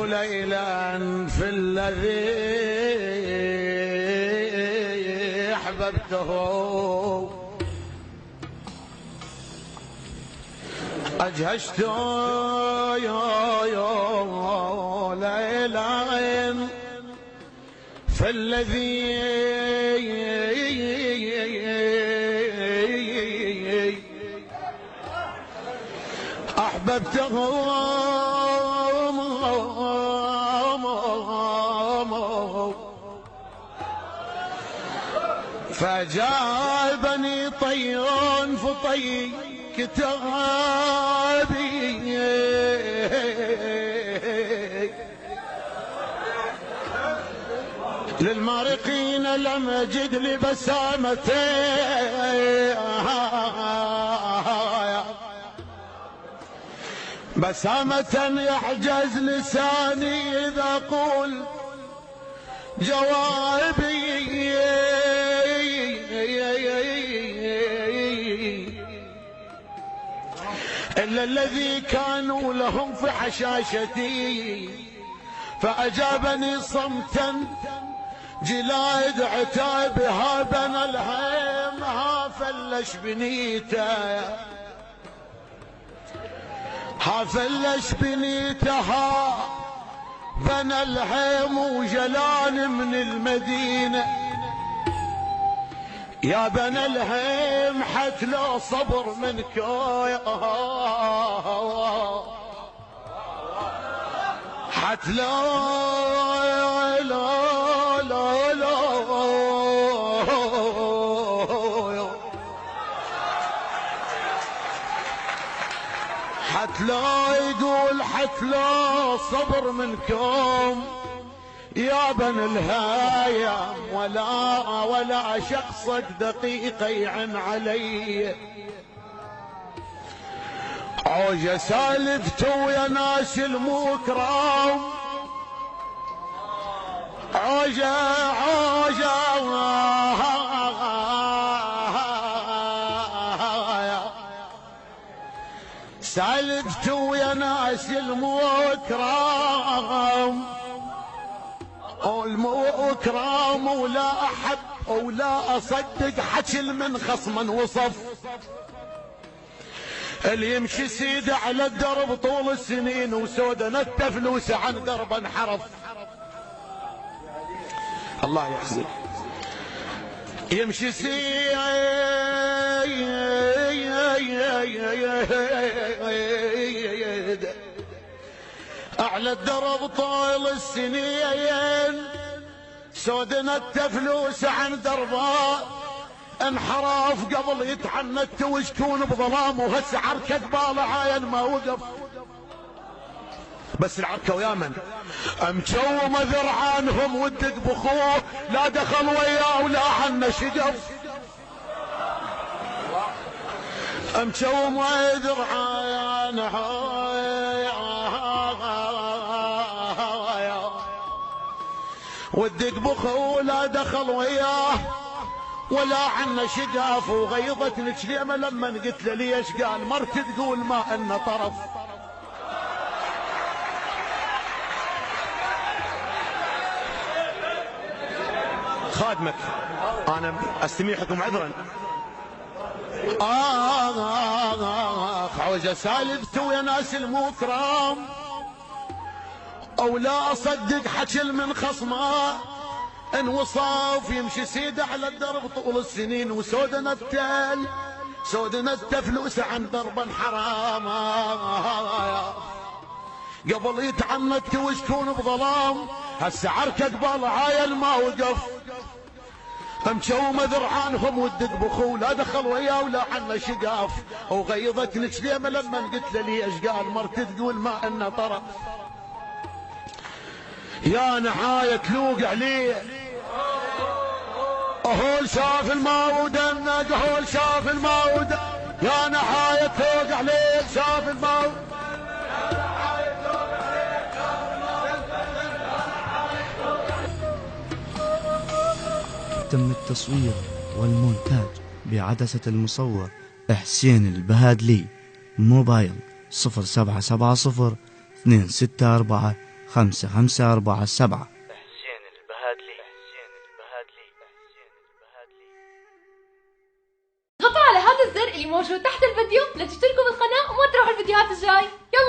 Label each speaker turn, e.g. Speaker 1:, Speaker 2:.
Speaker 1: ليلا في الذي أحببته، أجهشت ليلا في الذي أحببته، فجابني طير فطي كتابي للمارقين لم أجد لي بسامة يحجز لساني إذا أقول جوابي، إلا الذي كانوا لهم في حشاشتي فأجابني صمتا جلاد عتابها بنى الهيم ها فلش بنيته، ها فلش بنيتها بنى الهيم وجلان من المدينة، يا بنى الهيم حت لو صبر منك حت لا يقول حت لا صبر منكم يا بني الهيام، ولا شخصك دقيقة يعن علي، عوجة سالفته ويا ناس المكرم، عوجة سالفته ويا ناس المكرم، المكرم ولا أحب ولا أصدق حكي من خصما وصف، اللي يمشي سيده على الدرب طول السنين وسودا نتف فلوسه عن درب انحرف، الله يحزن يمشي سيده على الدرب طول السنين سودا نتف فلوسه عن دربه انحراف، قبل يتعنت وشكون بظلام وهسه عركة باله عاين ما وقف، بس العركة ويا من مجوم ذرعانهم ودق بخوه لا دخل وياه ولا حن شقف، مجوم ذرعانهم ودق بخوه لا دخل وياه ولا عنا شقاف، وغيظتني كلمة لما قلت له ليش قال مرت تقول ما أن طرف، خادمك أنا أستميحكم عذرا، عوجة سالفته ويا ناس المكرم أو لا أصدق حكي من خصمه ان وصاف يمشي سيده على الدرب طول السنين وسودنا التل سودنا التفلوس عن دربا حراما، قبل يتعنت وشكون بظلام هسه عركة قبال عايل ما وقف، مشومة ذرعانهم ودق بخو لا دخل وياه ولا عنا شقاف، وغيظتني كلمة لما قلت له ليش قال مرت تقول ما ان طرف، يا نحاية تلوق عليه هول شاف الموت النق هول شاف الموت، يا نحاية تلوق عليه شاف الموت،
Speaker 2: تم التصوير والمونتاج بعدسة المصور حسين البهادلي، موبايل 0770 264 5547.
Speaker 3: حسين البهادلي.
Speaker 4: ضغطوا على هذا الزر اللي موجود تحت الفيديو لتشتركوا بالقناة وما تروحوا الفيديوهات الجاي. يلا